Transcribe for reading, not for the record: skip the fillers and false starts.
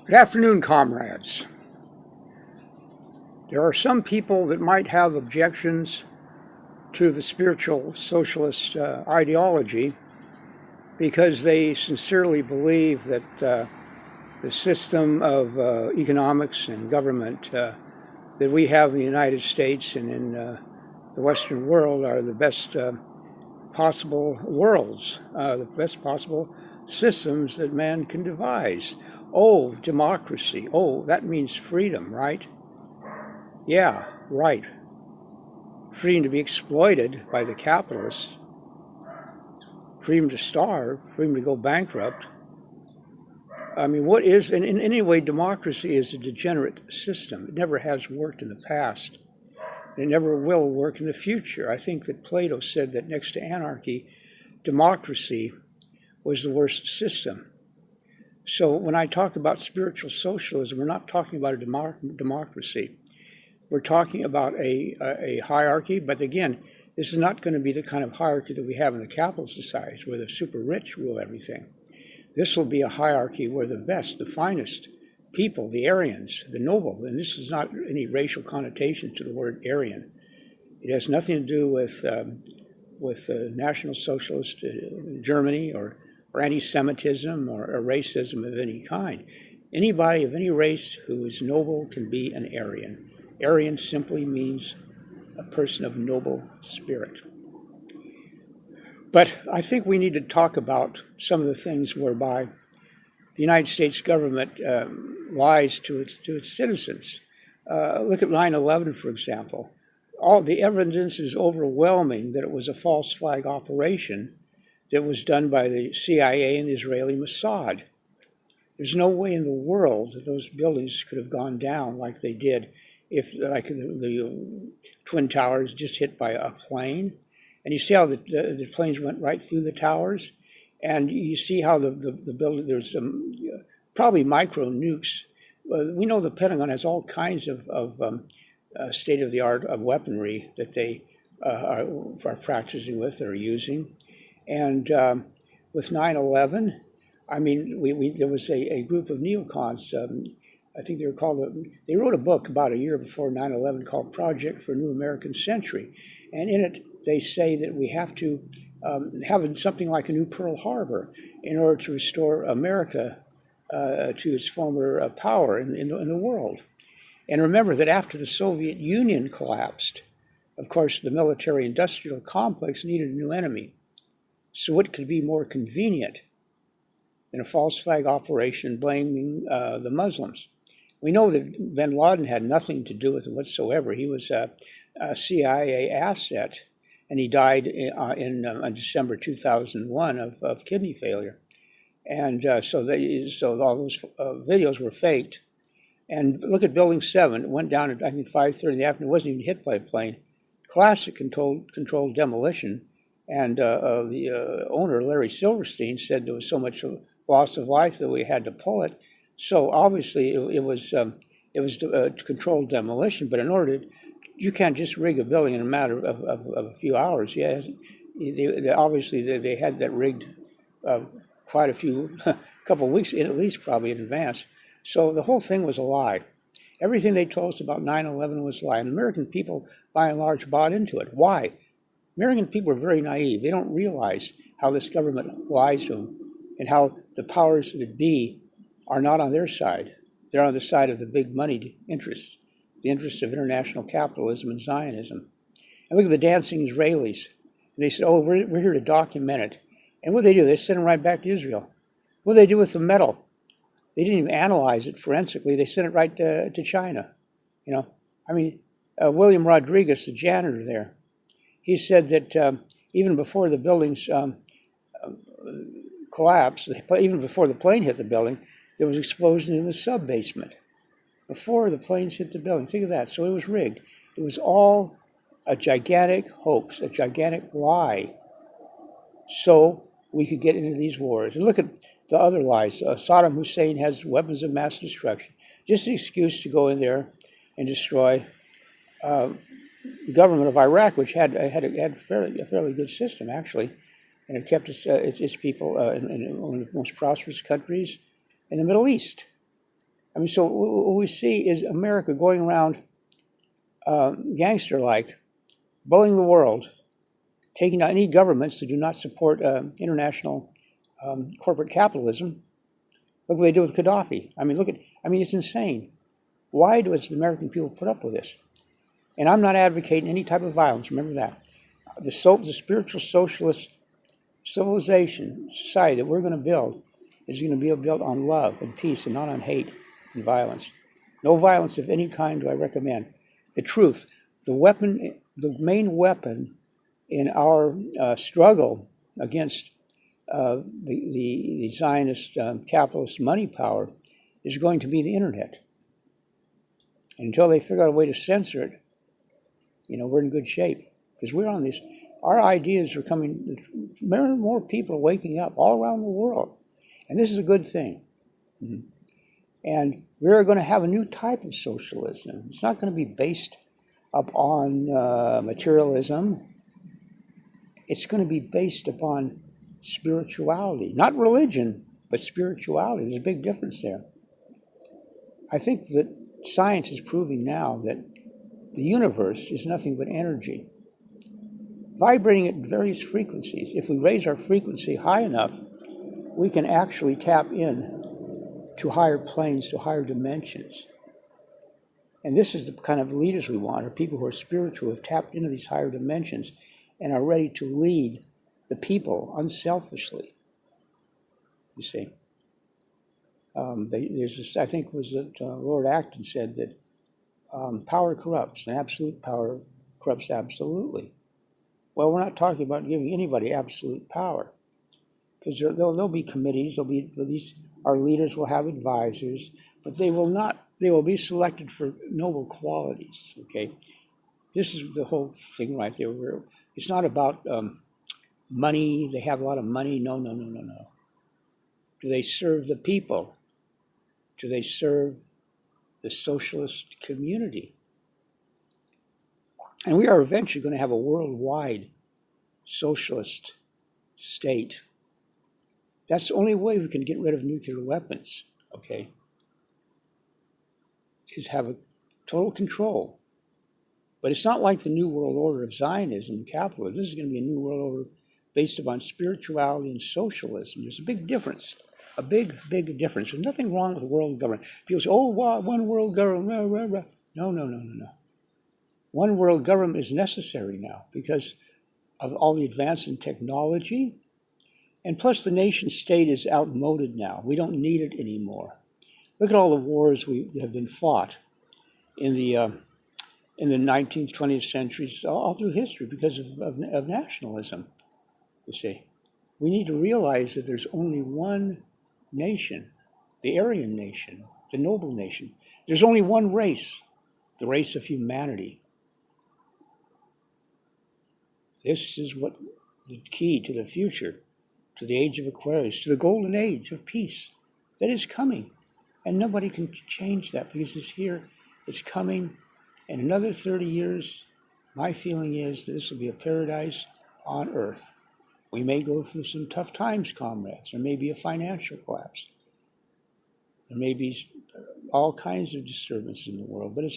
Good afternoon, comrades. There are some people that might have objections to the spiritual socialist ideology because they sincerely believe that the system of economics and government that we have in the United States and in the Western world are the best possible worlds, the best possible systems that man can devise. Oh, democracy. Oh, that means freedom, right? Yeah, right. Freedom to be exploited by the capitalists, freedom to starve, freedom to go bankrupt. I mean, what is, in any way, democracy is a degenerate system. It never has worked in the past. It never will work in the future. I think that Plato said that next to anarchy, democracy was the worst system. So when I talk about spiritual socialism, we're not talking about a democracy. We're talking about a hierarchy, but again, this is not going to be the kind of hierarchy that we have in the capitalist societies where the super rich rule everything. This will be a hierarchy where the best, the finest people, the Aryans, the noble, and this is not any racial connotation to the word Aryan. It has nothing to do with National Socialist Germany or anti-Semitism or racism of any kind. Anybody of any race who is noble can be an Aryan. Aryan simply means a person of noble spirit. But I think we need to talk about some of the things whereby the United States government lies to its citizens. Look at 9/11, for example. All the evidence is overwhelming that it was a false flag operation that was done by the CIA and the Israeli Mossad. There's no way in the world that those buildings could have gone down like they did if, like the Twin Towers, just hit by a plane. And you see how the planes went right through the towers, and you see how the building, there's some probably micro nukes. We know the Pentagon has all kinds of state-of-the-art weaponry that they are practicing with or using. And with 9/11, I mean, there was a group of neocons. I think they were called. They wrote a book about a year before 9/11 called "Project for a New American Century," and in it they say that we have to have something like a new Pearl Harbor in order to restore America to its former power in the world. And remember that after the Soviet Union collapsed, of course, the military-industrial complex needed a new enemy. So what could be more convenient than a false flag operation blaming the Muslims? We know that bin Laden had nothing to do with it whatsoever. He was a CIA asset, and he died in December 2001 of kidney failure. And so all those videos were faked. And look at Building 7. It went down at, I think, 5:30 in the afternoon. It wasn't even hit by a plane. Classic controlled demolition. And the owner, Larry Silverstein, said there was so much loss of life that we had to pull it. So obviously it was controlled demolition. But in order to, you can't just rig a building in a matter of a few hours. Yeah, obviously they had that rigged quite a couple of weeks, at least probably in advance. So the whole thing was a lie. Everything they told us about 9/11 was a lie. And American people, by and large, bought into it. Why? American people are very naive. They don't realize how this government lies to them and how the powers that be are not on their side. They're on the side of the big moneyed interests, the interests of international capitalism and Zionism. And look at the dancing Israelis. And they said, oh, we're here to document it. And what do? They sent them right back to Israel. What do they do with the metal? They didn't even analyze it forensically. They sent it right to China. You know, I mean, William Rodriguez, the janitor there, he said that even before the buildings collapsed, even before the plane hit the building, there was an explosion in the sub-basement. Before the planes hit the building. Think of that. So it was rigged. It was all a gigantic hoax, a gigantic lie. So we could get into these wars. And look at the other lies. Saddam Hussein has weapons of mass destruction. Just an excuse to go in there and destroy the government of Iraq, which had a fairly good system, actually. And it kept its people in one of the most prosperous countries in the Middle East. I mean, so what we see is America going around gangster-like, bullying the world, taking out any governments that do not support international corporate capitalism. Look what they do with Gaddafi. I mean, it's insane. Why does the American people put up with this? And I'm not advocating any type of violence, remember that. The spiritual socialist civilization, society that we're going to build is going to be built on love and peace and not on hate and violence. No violence of any kind do I recommend. The truth, the main weapon in our struggle against the Zionist capitalist money power is going to be the internet. And until they figure out a way to censor it, we're in good shape. Because we're on this, our ideas are coming, more and more people are waking up all around the world. And this is a good thing. Mm-hmm. And we're going to have a new type of socialism. It's not going to be based upon materialism. It's going to be based upon spirituality. Not religion, but spirituality. There's a big difference there. I think that science is proving now that the universe is nothing but energy, vibrating at various frequencies. If we raise our frequency high enough, we can actually tap in to higher planes, to higher dimensions. And this is the kind of leaders we want, are people who are spiritual, who have tapped into these higher dimensions and are ready to lead the people unselfishly, you see. There's this, I think was that Lord Acton said that power corrupts, and absolute power corrupts absolutely. Well, we're not talking about giving anybody absolute power, because there'll be committees, our leaders will have advisors, but they will be selected for noble qualities, okay? This is the whole thing right there. It's not about money, they have a lot of money, no. Do they serve the people? Do they serve the socialist community? And we are eventually going to have a worldwide socialist state. That's the only way we can get rid of nuclear weapons, okay? Is have a total control. But it's not like the New World Order of Zionism and capitalism. This is going to be a New World Order based upon spirituality and socialism. There's a big difference. A big difference. There's nothing wrong with world government. People say, oh, one world government. No. One world government is necessary now because of all the advance in technology. And plus the nation state is outmoded now. We don't need it anymore. Look at all the wars we have been fought in the 19th, 20th centuries, all through history because of nationalism, you see. We need to realize that there's only one nation, the Aryan nation, the noble nation. There's only one race, the race of humanity. This is what the key to the future, to the age of Aquarius, to the golden age of peace that is coming. And nobody can change that because it's here, it's coming. In another 30 years, my feeling is that this will be a paradise on earth. We may go through some tough times, comrades. There may be a financial collapse. There may be all kinds of disturbances in the world, but it's